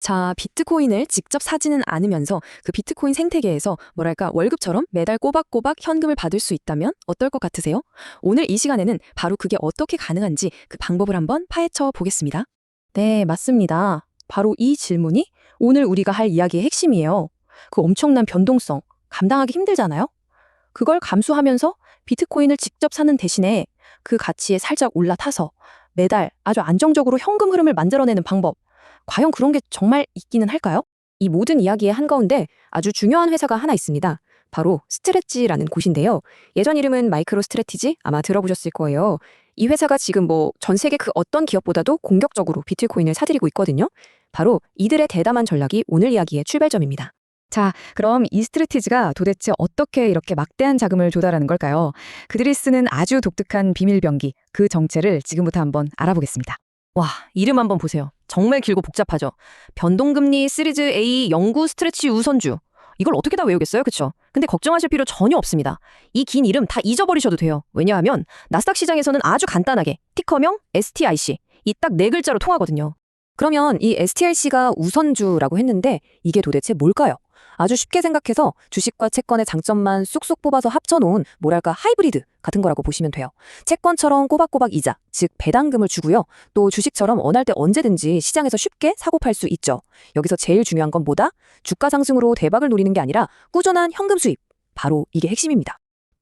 자, 비트코인을 직접 사지는 않으면서 그 비트코인 생태계에서 뭐랄까 월급처럼 매달 꼬박꼬박 현금을 받을 수 있다면 어떨 것 같으세요? 오늘 이 시간에는 바로 그게 어떻게 가능한지 그 방법을 한번 파헤쳐 보겠습니다. 네, 맞습니다. 바로 이 질문이 오늘 우리가 할 이야기의 핵심이에요. 그 엄청난 변동성, 감당하기 힘들잖아요? 그걸 감수하면서 비트코인을 직접 사는 대신에 그 가치에 살짝 올라타서 매달 아주 안정적으로 현금 흐름을 만들어내는 방법. 과연 그런 게 정말 있기는 할까요? 이 모든 이야기의 한가운데 아주 중요한 회사가 하나 있습니다. 바로 스트레찌라는 곳인데요. 예전 이름은 마이크로 스트레티지 아마 들어보셨을 거예요. 이 회사가 지금 전 세계 그 어떤 기업보다도 공격적으로 비트코인을 사들이고 있거든요. 바로 이들의 대담한 전략이 오늘 이야기의 출발점입니다. 자, 그럼 이 스트래티지가 도대체 어떻게 이렇게 막대한 자금을 조달하는 걸까요? 그들이 쓰는 아주 독특한 비밀병기, 그 정체를 지금부터 한번 알아보겠습니다. 와, 이름 한번 보세요. 정말 길고 복잡하죠. 변동금리 시리즈 A 영구 스트레치 우선주. 이걸 어떻게 다 외우겠어요? 그쵸? 근데 걱정하실 필요 전혀 없습니다. 이 긴 이름 다 잊어버리셔도 돼요. 왜냐하면 나스닥 시장에서는 아주 간단하게 티커명 STIC 이 딱 네 글자로 통하거든요. 그러면 이 STIC가 우선주라고 했는데 이게 도대체 뭘까요? 아주 쉽게 생각해서 주식과 채권의 장점만 쑥쑥 뽑아서 합쳐놓은 뭐랄까 하이브리드 같은 거라고 보시면 돼요. 채권처럼 꼬박꼬박 이자, 즉 배당금을 주고요. 또 주식처럼 원할 때 언제든지 시장에서 쉽게 사고 팔 수 있죠. 여기서 제일 중요한 건 뭐다? 주가 상승으로 대박을 노리는 게 아니라 꾸준한 현금 수입. 바로 이게 핵심입니다.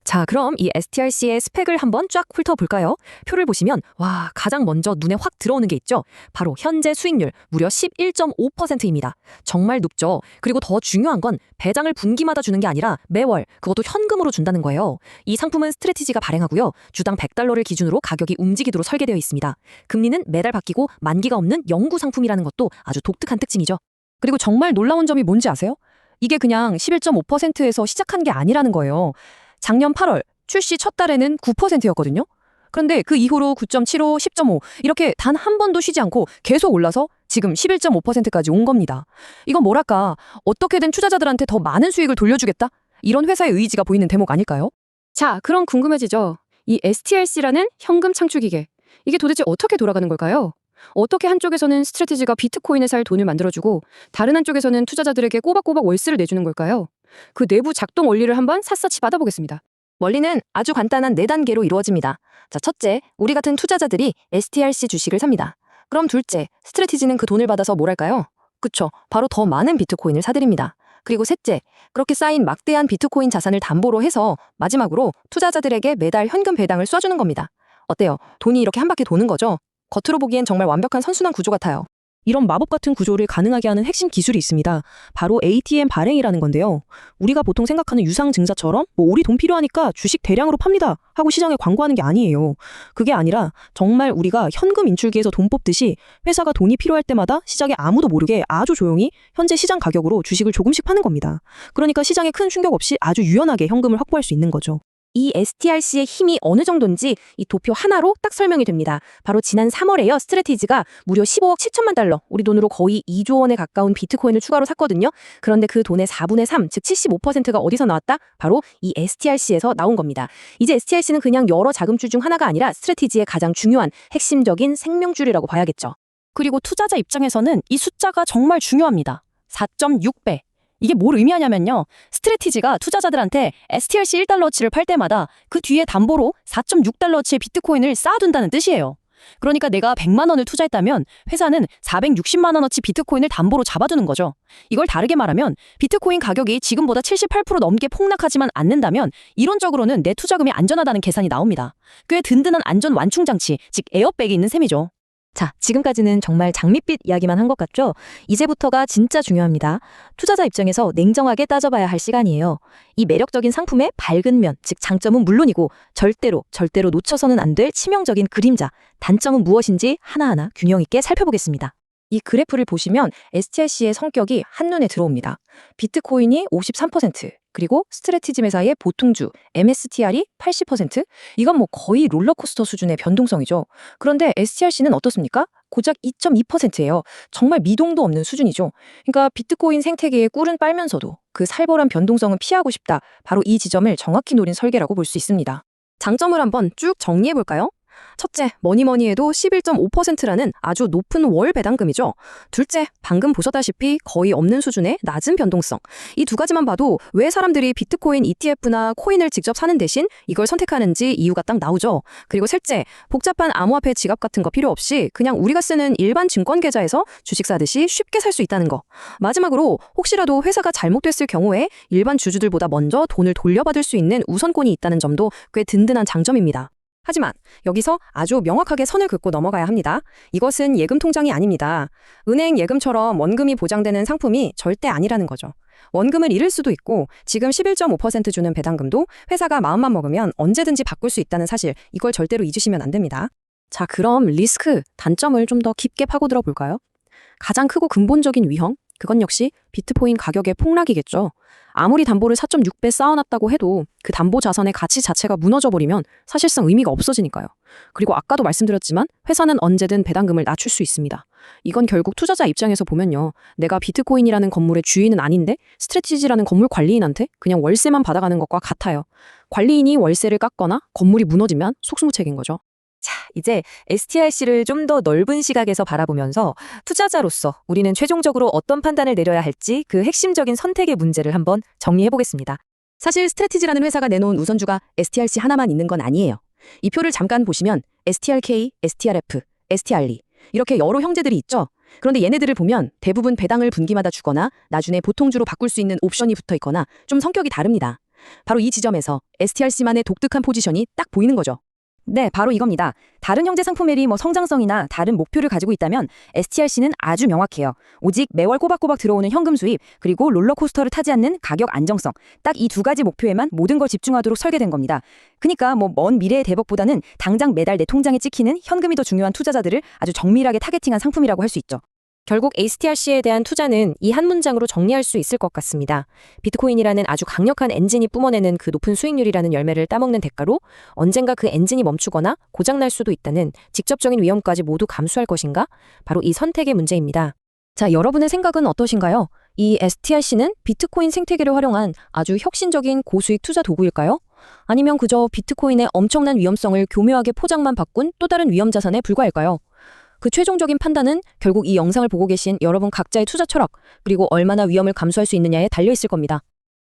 자, 그럼 이 STRC의 스펙을 한번 쫙 훑어볼까요? 표를 보시면 와, 가장 먼저 눈에 확 들어오는 게 있죠. 바로 현재 수익률 무려 11.5%입니다. 정말 높죠. 그리고 더 중요한 건 배당을 분기마다 주는 게 아니라 매월 그것도 현금으로 준다는 거예요. 이 상품은 스트래티지가 발행하고요. 주당 100달러를 기준으로 가격이 움직이도록 설계되어 있습니다. 금리는 매달 바뀌고 만기가 없는 영구 상품이라는 것도 아주 독특한 특징이죠. 그리고 정말 놀라운 점이 뭔지 아세요? 이게 그냥 11.5%에서 시작한 게 아니라는 거예요. 작년 8월 출시 첫 달에는 9%였거든요. 그런데 그 이후로 9.75, 10.5 이렇게 단 한 번도 쉬지 않고 계속 올라서 지금 11.5%까지 온 겁니다. 이건 뭐랄까 어떻게든 투자자들한테 더 많은 수익을 돌려주겠다? 이런 회사의 의지가 보이는 대목 아닐까요? 자, 그럼 궁금해지죠. 이 STRC라는 현금 창출기계 이게 도대체 어떻게 돌아가는 걸까요? 어떻게 한쪽에서는 스트래티지가 비트코인을 살 돈을 만들어주고 다른 한쪽에서는 투자자들에게 꼬박꼬박 월세를 내주는 걸까요? 그 내부 작동 원리를 한번 샅샅이 받아보겠습니다. 원리는 아주 간단한 4단계로 이루어집니다. 자, 첫째, 우리 같은 투자자들이 STRC 주식을 삽니다. 그럼 둘째, 스트래티지는 그 돈을 받아서 뭘 할까요? 그쵸, 바로 더 많은 비트코인을 사들입니다. 그리고 셋째, 그렇게 쌓인 막대한 비트코인 자산을 담보로 해서 마지막으로 투자자들에게 매달 현금 배당을 쏴주는 겁니다. 어때요? 돈이 이렇게 한 바퀴 도는 거죠? 겉으로 보기엔 정말 완벽한 선순환 구조 같아요. 이런 마법 같은 구조를 가능하게 하는 핵심 기술이 있습니다. 바로 ATM 발행이라는 건데요. 우리가 보통 생각하는 유상증자처럼 우리 돈 필요하니까 주식 대량으로 팝니다 하고 시장에 광고하는 게 아니에요. 그게 아니라 정말 우리가 현금 인출기에서 돈 뽑듯이 회사가 돈이 필요할 때마다 시장에 아무도 모르게 아주 조용히 현재 시장 가격으로 주식을 조금씩 파는 겁니다. 그러니까 시장에 큰 충격 없이 아주 유연하게 현금을 확보할 수 있는 거죠. 이 STRC의 힘이 어느 정도인지 이 도표 하나로 딱 설명이 됩니다. 바로 지난 3월에요. 스트래티지가 무려 15억 7천만 달러, 우리 돈으로 거의 2조 원에 가까운 비트코인을 추가로 샀거든요. 그런데 그 돈의 4분의 3, 즉 75%가 어디서 나왔다? 바로 이 STRC에서 나온 겁니다. 이제 STRC는 그냥 여러 자금줄 중 하나가 아니라 스트래티지의 가장 중요한 핵심적인 생명줄이라고 봐야겠죠. 그리고 투자자 입장에서는 이 숫자가 정말 중요합니다. 4.6배. 이게 뭘 의미하냐면요. 스트래티지가 투자자들한테 STRC 1달러어치를 팔 때마다 그 뒤에 담보로 4.6달러어치의 비트코인을 쌓아둔다는 뜻이에요. 그러니까 내가 100만 원을 투자했다면 회사는 460만 원어치 비트코인을 담보로 잡아두는 거죠. 이걸 다르게 말하면 비트코인 가격이 지금보다 78% 넘게 폭락하지만 않는다면 이론적으로는 내 투자금이 안전하다는 계산이 나옵니다. 꽤 든든한 안전 완충 장치, 즉 에어백이 있는 셈이죠. 자, 지금까지는 정말 장밋빛 이야기만 한 것 같죠? 이제부터가 진짜 중요합니다. 투자자 입장에서 냉정하게 따져봐야 할 시간이에요. 이 매력적인 상품의 밝은 면, 즉 장점은 물론이고 절대로 놓쳐서는 안 될 치명적인 그림자, 단점은 무엇인지 하나하나 균형 있게 살펴보겠습니다. 이 그래프를 보시면 STRC의 성격이 한눈에 들어옵니다. 비트코인이 53%, 그리고 스트래티지 매사의 보통주 MSTR이 80%? 이건 거의 롤러코스터 수준의 변동성이죠. 그런데 STRC는 어떻습니까? 고작 2.2%예요. 정말 미동도 없는 수준이죠. 그러니까 비트코인 생태계의 꿀은 빨면서도 그 살벌한 변동성은 피하고 싶다. 바로 이 지점을 정확히 노린 설계라고 볼 수 있습니다. 장점을 한번 쭉 정리해볼까요? 첫째, 뭐니 해도 11.5%라는 아주 높은 월 배당금이죠. 둘째, 방금 보셨다시피 거의 없는 수준의 낮은 변동성. 이 두 가지만 봐도 왜 사람들이 비트코인 ETF나 코인을 직접 사는 대신 이걸 선택하는지 이유가 딱 나오죠. 그리고 셋째, 복잡한 암호화폐 지갑 같은 거 필요 없이 그냥 우리가 쓰는 일반 증권 계좌에서 주식 사듯이 쉽게 살 수 있다는 거. 마지막으로 혹시라도 회사가 잘못됐을 경우에 일반 주주들보다 먼저 돈을 돌려받을 수 있는 우선권이 있다는 점도 꽤 든든한 장점입니다. 하지만 여기서 아주 명확하게 선을 긋고 넘어가야 합니다. 이것은 예금 통장이 아닙니다. 은행 예금처럼 원금이 보장되는 상품이 절대 아니라는 거죠. 원금을 잃을 수도 있고 지금 11.5% 주는 배당금도 회사가 마음만 먹으면 언제든지 바꿀 수 있다는 사실, 이걸 절대로 잊으시면 안 됩니다. 자, 그럼 리스크, 단점을 좀 더 깊게 파고들어 볼까요? 가장 크고 근본적인 위험, 그건 역시 비트코인 가격의 폭락이겠죠. 아무리 담보를 4.6배 쌓아놨다고 해도 그 담보 자산의 가치 자체가 무너져버리면 사실상 의미가 없어지니까요. 그리고 아까도 말씀드렸지만 회사는 언제든 배당금을 낮출 수 있습니다. 이건 결국 투자자 입장에서 보면요. 내가 비트코인이라는 건물의 주인은 아닌데 스트레티지라는 건물 관리인한테 그냥 월세만 받아가는 것과 같아요. 관리인이 월세를 깎거나 건물이 무너지면 속수무책인 거죠. 자, 이제 STRC를 좀 더 넓은 시각에서 바라보면서 투자자로서 우리는 최종적으로 어떤 판단을 내려야 할지 그 핵심적인 선택의 문제를 한번 정리해 보겠습니다. 사실 스트래티지라는 회사가 내놓은 우선주가 STRC 하나만 있는 건 아니에요. 이 표를 잠깐 보시면 STRK, STRF, STRE 이렇게 여러 형제들이 있죠. 그런데 얘네들을 보면 대부분 배당을 분기마다 주거나 나중에 보통주로 바꿀 수 있는 옵션이 붙어 있거나 좀 성격이 다릅니다. 바로 이 지점에서 STRC만의 독특한 포지션이 딱 보이는 거죠. 네, 바로 이겁니다. 다른 형제 상품들이 성장성이나 다른 목표를 가지고 있다면 STRC는 아주 명확해요. 오직 매월 꼬박꼬박 들어오는 현금 수입, 그리고 롤러코스터를 타지 않는 가격 안정성. 딱 이 두 가지 목표에만 모든 걸 집중하도록 설계된 겁니다. 그러니까 먼 미래의 대박보다는 당장 매달 내 통장에 찍히는 현금이 더 중요한 투자자들을 아주 정밀하게 타겟팅한 상품이라고 할 수 있죠. 결국 STRC에 대한 투자는 이 한 문장으로 정리할 수 있을 것 같습니다. 비트코인이라는 아주 강력한 엔진이 뿜어내는 그 높은 수익률이라는 열매를 따먹는 대가로 언젠가 그 엔진이 멈추거나 고장날 수도 있다는 직접적인 위험까지 모두 감수할 것인가? 바로 이 선택의 문제입니다. 자, 여러분의 생각은 어떠신가요? 이 STRC는 비트코인 생태계를 활용한 아주 혁신적인 고수익 투자 도구일까요? 아니면 그저 비트코인의 엄청난 위험성을 교묘하게 포장만 바꾼 또 다른 위험 자산에 불과할까요? 그 최종적인 판단은 결국 이 영상을 보고 계신 여러분 각자의 투자 철학, 그리고 얼마나 위험을 감수할 수 있느냐에 달려 있을 겁니다.